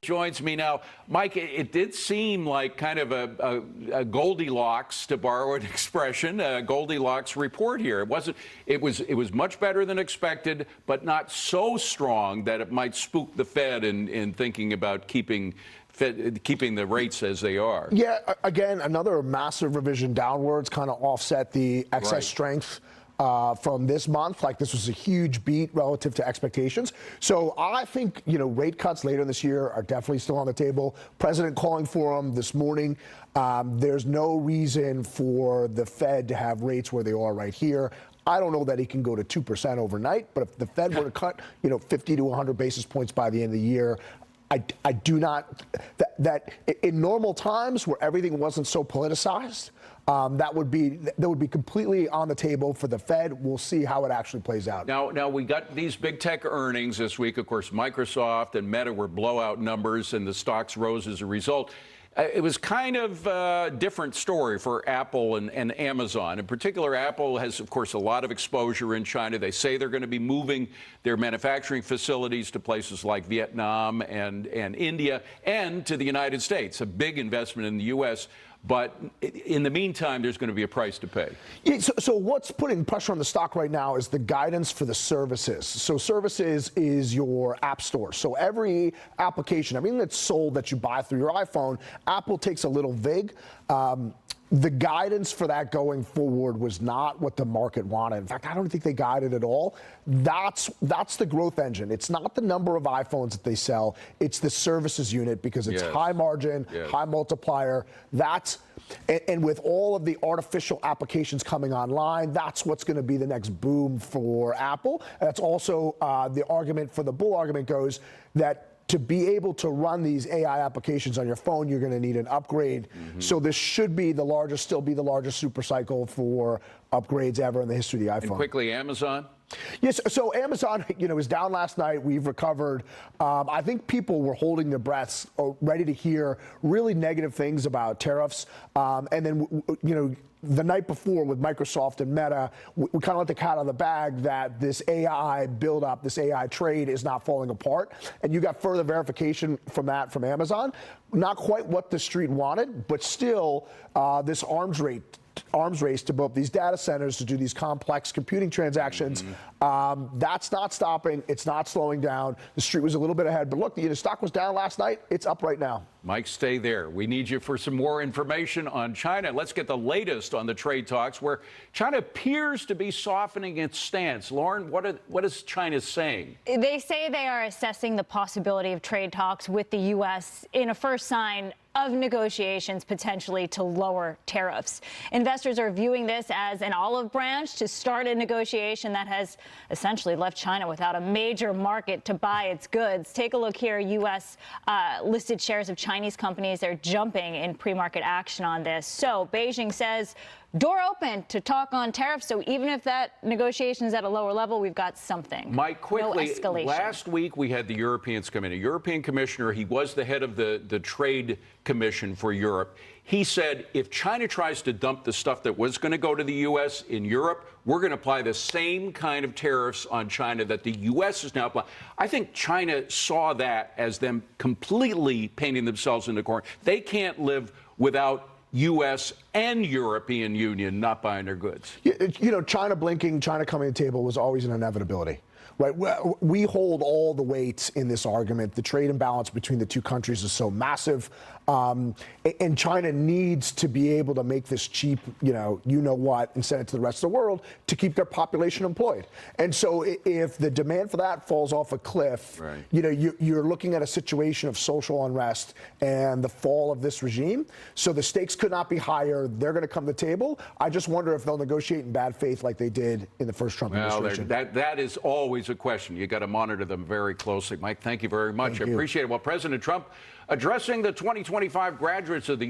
joins me now. Mike, it did seem like kind of a Goldilocks, to borrow an expression, a Goldilocks report here. It was much better than expected, but not so strong that it might spook the Fed in thinking about keeping the rates as they are. Yeah, again, another massive revision downwards, kind of offset the excess strength from this month. Like, this was a huge beat relative to expectations. So I think, rate cuts later this year are definitely still on the table. President calling for them this morning. There's no reason for the Fed to have rates where they are right here. I don't know that he can go to 2% overnight, but if the Fed were to cut, 50 to 100 basis points by the end of the year, I do not, that in normal times where everything wasn't so politicized, that would be completely on the table for the Fed. We'll see how it actually plays out. Now we got these big tech earnings this week. Of course, Microsoft and Meta were blowout numbers, and the stocks rose as a result. It was kind of a different story for Apple and Amazon. In particular, Apple has, of course, a lot of exposure in China. They say they're going to be moving their manufacturing facilities to places like Vietnam and India and to the United States, a big investment in the U.S., but in the meantime, there's going to be a price to pay. Yeah, so what's putting pressure on the stock right now is the guidance for the services. So services is your app store. So every application, everything that's sold that you buy through your iPhone, Apple takes a little vig. The guidance for that going forward was not what the market wanted. In fact, I don't think they guided at all. That's the growth engine. It's not the number of iPhones that they sell. It's the services unit, because it's high margin, high multiplier. And with all of the artificial applications coming online, that's what's going to be the next boom for Apple. And that's also the argument for the bull argument goes that to be able to run these AI applications on your phone, you're going to need an upgrade. So this should be still be the largest super cycle for upgrades ever in the history of the iPhone. And quickly, Amazon? Yes, so Amazon, was down last night. We've recovered. I think people were holding their breaths, ready to hear really negative things about tariffs. And then, the night before with Microsoft and Meta, we kind of let the cat out of the bag that this AI build-up, this AI trade is not falling apart. And you got further verification from Amazon. Not quite what the street wanted, but still this arms race to build these data centers to do these complex computing transactions. That's not stopping. It's not slowing down. The street was a little bit ahead, but look, the stock was down last night. It's up right now. Mike, stay there. We need you for some more information on China. Let's get the latest on the trade talks, where China appears to be softening its stance. Lauren, what is China saying? They say they are assessing the possibility of trade talks with the U.S. in a first sign of negotiations potentially to lower tariffs. Investors are viewing this as an olive branch to start a negotiation that has essentially left China without a major market to buy its goods. Take a look here. U.S. listed shares of Chinese companies are jumping in pre-market action on this. So Beijing says door open to talk on tariffs. So even if that negotiation is at a lower level, we've got something. Mike, quickly, no escalation. Last week we had the Europeans come in. A European commissioner, he was the head of the Trade Commission for Europe. He said if China tries to dump the stuff that was going to go to the U.S. in Europe, we're going to apply the same kind of tariffs on China that the U.S. is now applying. I think China saw that as them completely painting themselves in the corner. They can't live without U.S. and European Union not buying their goods. China blinking, China coming to the table was always an inevitability. Right, we hold all the weights in this argument. The trade imbalance between the two countries is so massive, and China needs to be able to make this cheap, what, and send it to the rest of the world to keep their population employed. And so, if the demand for that falls off a cliff, you're looking at a situation of social unrest and the fall of this regime. So the stakes could not be higher. They're going to come to the table. I just wonder if they'll negotiate in bad faith like they did in the first Trump administration. That is always a question. You got to monitor them very closely. Mike, thank you very much. I appreciate it. Well, President Trump addressing the 2025 graduates of the